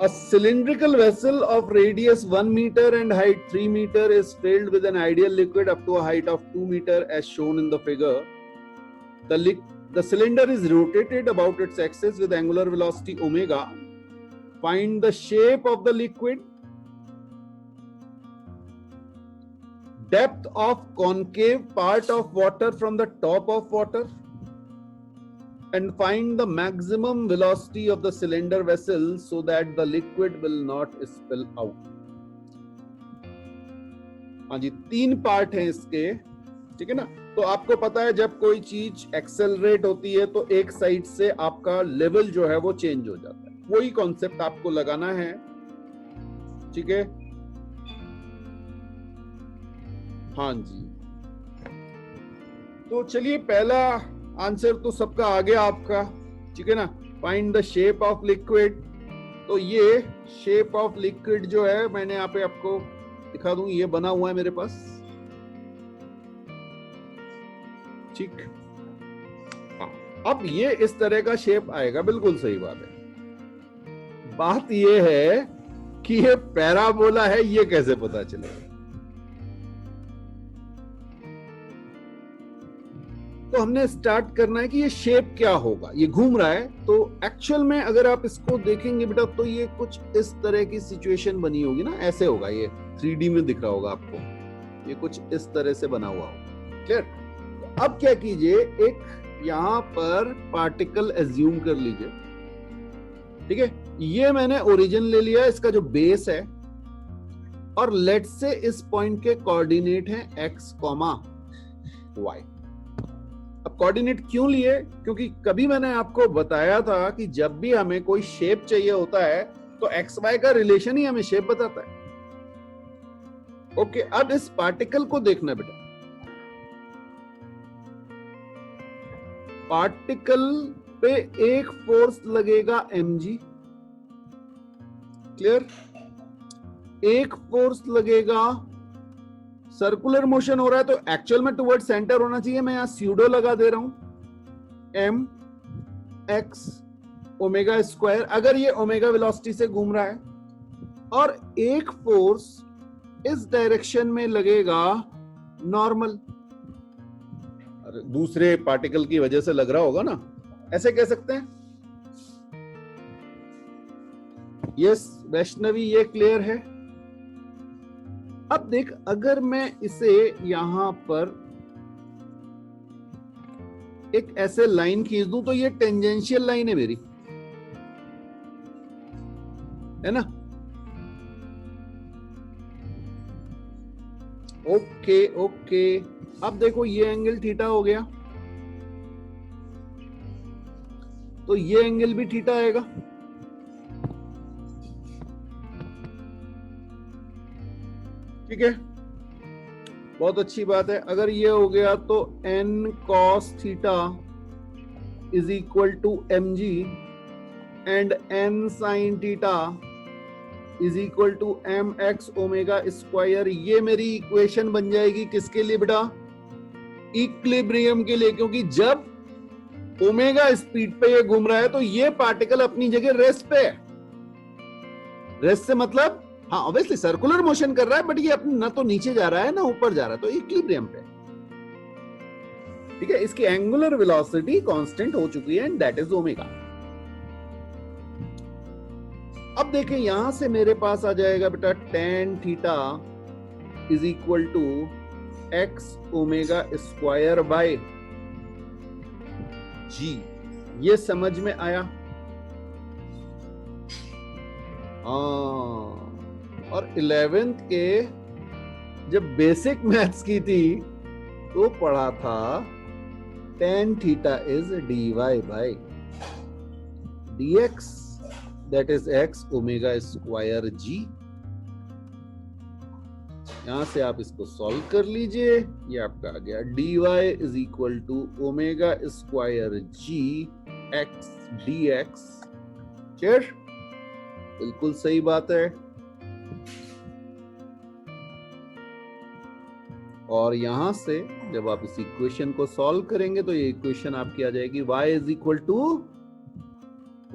A cylindrical vessel of radius 1 meter and height 3 meter is filled with an ideal liquid up to a height of 2 meter as shown in the figure. The cylinder is rotated about its axis with angular velocity omega. Find the shape of the liquid, depth of concave part of water from the top of water, and find the maximum velocity of the cylinder vessel so that the liquid will not spill out. हाँ जी, 3 part हैं इसके, ठीक है ना। तो आपको पता है जब कोई चीज एक्सेलरेट होती है तो एक साइड से आपका लेवल जो है वो चेंज हो जाता है, वही कॉन्सेप्ट आपको लगाना है, ठीक है। हाँ जी, तो चलिए पहला आंसर तो सबका आ गया आपका, ठीक है ना। Find the shape of liquid, तो ये शेप ऑफ लिक्विड जो है मैंने यहाँ पे आपको दिखा दूं, ये बना हुआ है मेरे पास, ठीक। अब ये इस तरह का शेप आएगा, बिल्कुल सही बात है। बात ये है कि ये पैराबोला है, ये कैसे पता चलेगा। तो हमने स्टार्ट करना है कि ये शेप क्या होगा, ये घूम रहा है। तो एक्चुअल में अगर आप इसको देखेंगे बेटा तो ये कुछ इस तरह की सिचुएशन बनी होगी ना, ऐसे होगा, ये 3D में दिख रहा होगा आपको, ये कुछ इस तरह से बना हुआ होगा, क्लियर। तो अब क्या कीजिए, एक यहां पर पार्टिकल एज्यूम कर लीजिए, ठीक है। ये मैंने ओरिजिन ले लिया, इसका जो बेस है, और लेट से इस पॉइंट के कोऑर्डिनेट है x, y। अब कोऑर्डिनेट क्यों लिए, क्योंकि कभी मैंने आपको बताया था कि जब भी हमें कोई शेप चाहिए होता है तो एक्स वाई का रिलेशन ही हमें शेप बताता है। ओके, अब इस पार्टिकल को देखना बेटा, पार्टिकल पे एक फोर्स लगेगा mg, क्लियर। एक फोर्स लगेगा, सर्कुलर मोशन हो रहा है तो एक्चुअल में टुवर्ड सेंटर होना चाहिए, मैं यहां स्यूडो लगा दे रहा हूं, m x ओमेगा स्क्वायर, अगर ये ओमेगा वेलोसिटी से घूम रहा है, और एक फोर्स इस डायरेक्शन में लगेगा नॉर्मल, दूसरे पार्टिकल की वजह से लग रहा होगा ना, ऐसे कह सकते हैं। यस वैष्णवी, ये क्लियर है। अब देख, अगर मैं इसे यहां पर एक ऐसे लाइन खींच दूं तो ये टेंजेंशियल लाइन है मेरी, है ना। ओके ओके, अब देखो ये एंगल थीटा हो गया, तो ये एंगल भी थीटा आएगा, ठीक है। बहुत अच्छी बात है। अगर ये हो गया तो n cos theta is equal to mg and n sin theta is equal to mx omega square. ये मेरी इक्वेशन बन जाएगी किसके लिए बेटा, इक्विलिब्रियम के लिए, क्योंकि जब ओमेगा स्पीड पे ये घूम रहा है तो ये पार्टिकल अपनी जगह रेस्ट पे है। रेस्ट से मतलब, हाँ ऑब्वियसली सर्कुलर मोशन कर रहा है, बट ये अपने ना तो नीचे जा रहा है ना ऊपर जा रहा है, तो इक्विलिब्रियम पे, ठीक है। इसकी एंगुलर वेलोसिटी कांस्टेंट हो चुकी है एंड दैट इज ओमेगा। अब देखें यहां से मेरे पास आ जाएगा बेटा tan theta is equal to x omega square by g। ये समझ में आया? और 11th के जब बेसिक मैथ्स की थी तो पढ़ा था tan theta is dy by dx, that is x omega square g। यहां से आप इसको सॉल्व कर लीजिए, ये आपका आ गया dy is equal to omega square g x dx। Chair, बिल्कुल सही बात है। और यहां से जब आप इस इक्वेशन को सॉल्व करेंगे तो ये इक्वेशन आपकी आ जाएगी y is equal to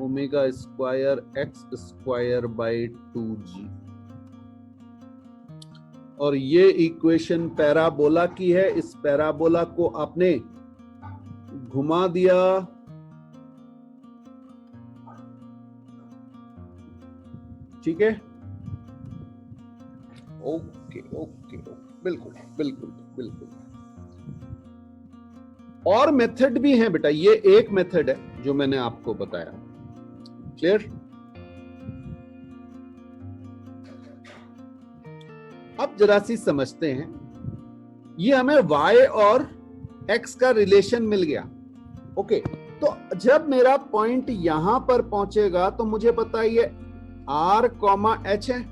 omega square x square by 2g, और ये इक्वेशन पैराबोला की है। इस पैराबोला को आपने घुमा दिया, ठीक है। ओके ओके ओके, बिल्कुल बिल्कुल बिल्कुल। और मेथड भी है बेटा, ये एक मेथड है जो मैंने आपको बताया। क्लियर? अब जरा सी समझते हैं, ये हमें y और x का रिलेशन मिल गया। ओके, तो जब मेरा पॉइंट यहां पर पहुंचेगा तो मुझे पता है ये r, h है,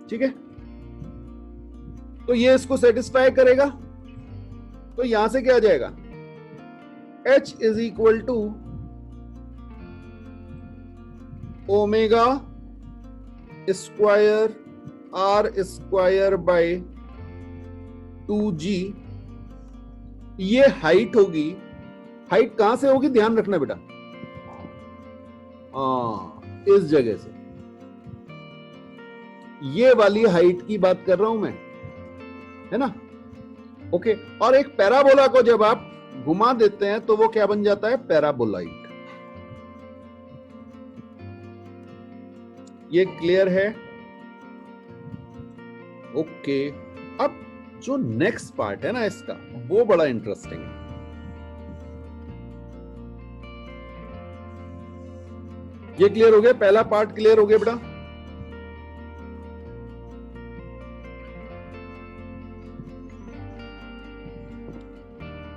ठीक है। तो ये इसको सेटिस्फाई करेगा, तो यहां से क्या आ जाएगा, h is equal to omega square r square by 2g। ये हाइट होगी, हाइट कहां से होगी ध्यान रखना बेटा, इस जगह से, ये वाली हाइट की बात कर रहा हूं मैं, है ना। ओके, और एक पैराबोला को जब आप घुमा देते हैं तो वो क्या बन जाता है, पैराबोलाइड। ये क्लियर है? ओके, अब जो नेक्स्ट पार्ट है ना इसका, वो बड़ा इंटरेस्टिंग है। ये क्लियर हो गया, पहला पार्ट क्लियर हो गया बेटा।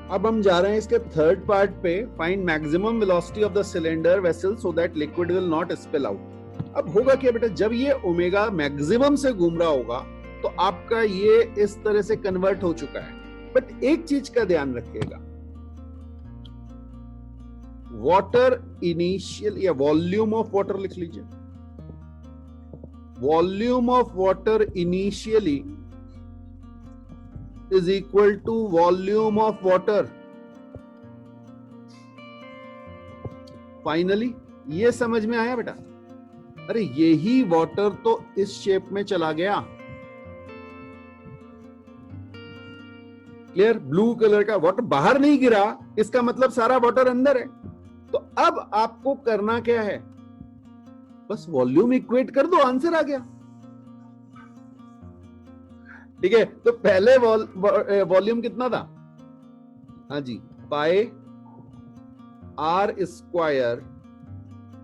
अब हम जा रहे हैं इसके थर्ड पार्ट पे, find maximum velocity of the cylinder vessel so that liquid will not spill out. अब होगा क्या बेटा, जब ये ओमेगा मैक्सिमम से घूम रहा होगा तो आपका ये इस तरह से कन्वर्ट हो चुका है। बट एक चीज का ध्यान रखिएगा, वाटर इनिशियल, या वॉल्यूम ऑफ वाटर लिख लीजिए, volume of water initially is equal to volume of water finally. ये समझ में आया बेटा? अरे यही वाटर तो इस शेप में चला गया, क्लियर? ब्लू कलर का वाटर बाहर नहीं गिरा, इसका मतलब सारा वाटर अंदर है। तो अब आपको करना क्या है, बस वॉल्यूम इक्वेट कर दो, आंसर आ गया, ठीक है। तो पहले वॉल्यूम कितना था, हाँ जी, पाई आर स्क्वायर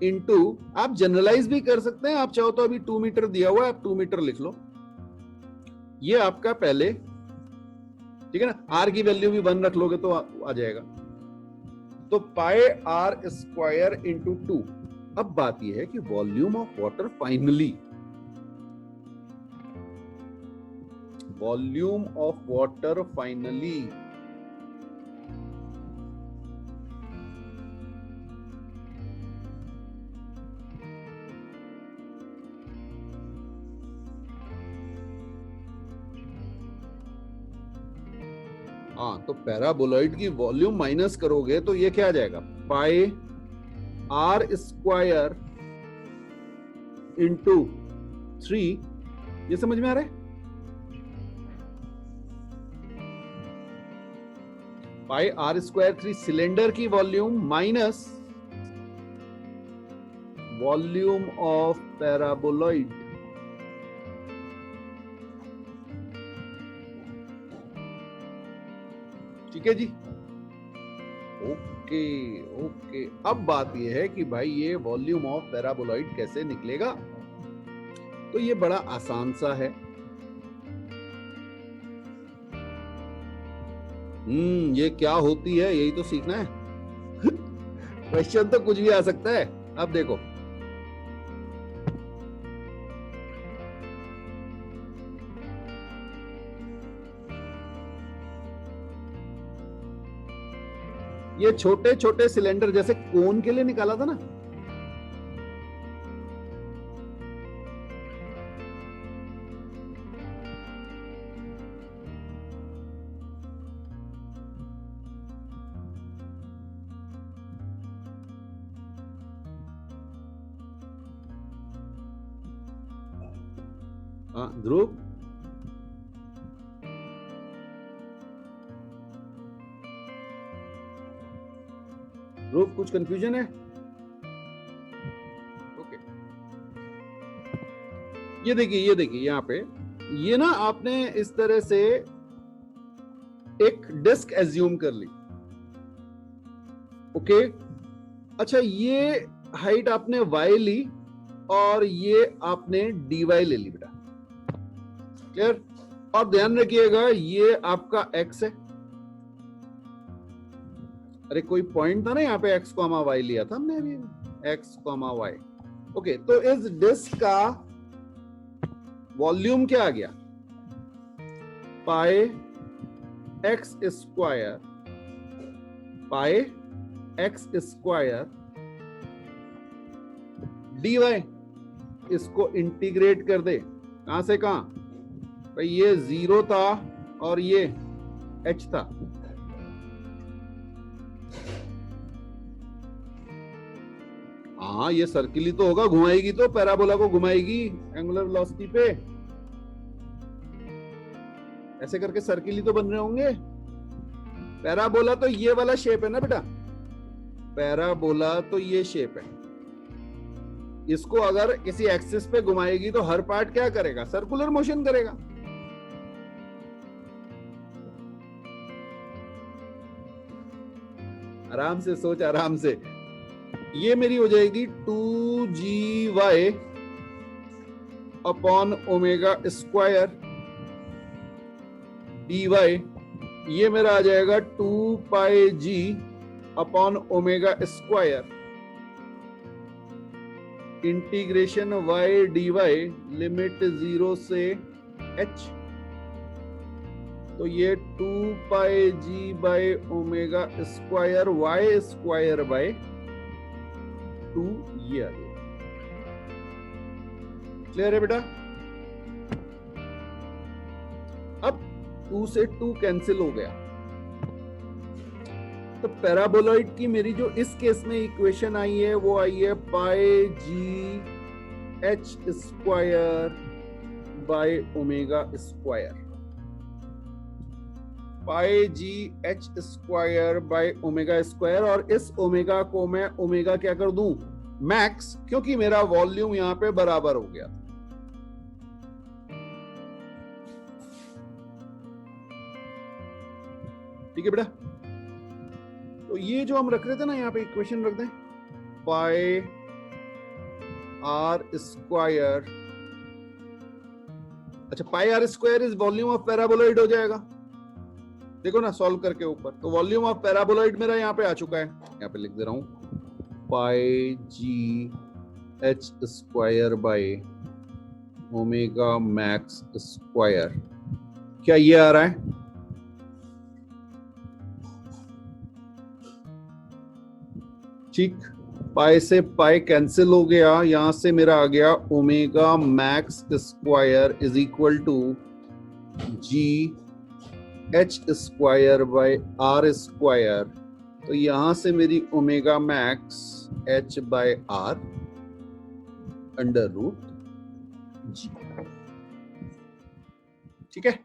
इंटू, आप जनरलाइज भी कर सकते हैं, आप चाहो तो अभी 2 मीटर दिया हुआ है, आप 2 मीटर लिख लो, ये आपका पहले, ठीक है ना। आर की वैल्यू भी 1 रख लोगे तो आ जाएगा। तो पाई आर स्क्वायर इंटू 2। अब बात यह है कि volume of water finally, volume of water finally हाँ, तो पैराबोलॉइड की वॉल्यूम माइनस करोगे तो ये क्या आ जाएगा, पाई आर स्क्वायर इंटू 3। ये समझ में आ रहा है? पाई आर स्क्वायर 3 सिलेंडर की volume minus volume of paraboloid. ठीक है जी, ओके ओके। अब बात यह है कि भाई ये वॉल्यूम ऑफ पैराबोलॉइड कैसे निकलेगा, तो ये बड़ा आसान सा है। ये क्या होती है यही तो सीखना है। क्वेश्चन तो कुछ भी आ सकता है। अब देखो, ये छोटे छोटे सिलेंडर जैसे कोन के लिए निकाला था ना, हाँ ध्रुव, ध्रुव कुछ कंफ्यूजन है? ओके, ये देखिए यहाँ पे, ये ना आपने इस तरह से एक डिस्क एज्यूम कर ली। ओके, अच्छा ये हाइट आपने y ली और ये आपने dy ले ली बेटा, क्लियर? और ध्यान रखिएगा ये आपका x है। अरे कोई पॉइंट था ना यहाँ पे x, y लिया था हमने अभी, x, y। ओके, तो इस डिस्क का वॉल्यूम क्या आ गया? पाई x स्क्वायर, पाई x स्क्वायर dy। इसको इंटीग्रेट कर दे, कहां से कहां भाई? ये 0 था और ये h था। हाँ ये सर्किल ही तो होगा, घुमाएगी तो पैराबोला को घुमाएगी एंगुलर वेलोसिटी पे, ऐसे करके सर्किल ही तो बन रहे होंगे। पैराबोला तो ये वाला शेप है ना बेटा, पैराबोला तो ये शेप है। इसको अगर किसी एक्सिस पे घुमाएगी तो हर पार्ट क्या करेगा? सर्कुलर मोशन करेगा। आराम से सोच, आराम से। ये मेरी हो जाएगी 2GY upon omega square dy। ये मेरा आ जाएगा 2πg upon omega square integration y dy limit 0 से h। तो ये 2πg bye omega square y square by 2 ये आ गया। क्लियर है बेटा? अब 2 से 2 कैंसिल हो गया, तो पैराबोलॉइड की मेरी जो इस केस में इक्वेशन आई है वो आई है pi g h square by omega square. Pi g h square by omega square, और इस ओमेगा को मैं ओमेगा क्या कर दूं? मैक्स, क्योंकि मेरा वॉल्यूम यहां पे बराबर हो गया। ठीक है बेटा? तो ये जो हम रख रहे थे ना यहाँ पे इक्वेशन रख दें, पाई आर स्क्वायर, अच्छा pi r square is volume of paraboloid हो जाएगा। देखो ना सॉल्व करके ऊपर, तो वॉल्यूम ऑफ पैराबोलॉइड मेरा यहाँ पे आ चुका है, यहाँ पे लिख दे रहा हूं pi g h square by omega max square. क्या ये आ रहा है? ठीक, पाई से पाई कैंसिल हो गया, यहां से मेरा आ गया omega max square is equal to g h square by r square. तो यहां से मेरी omega max h by r under root g. ठीक है?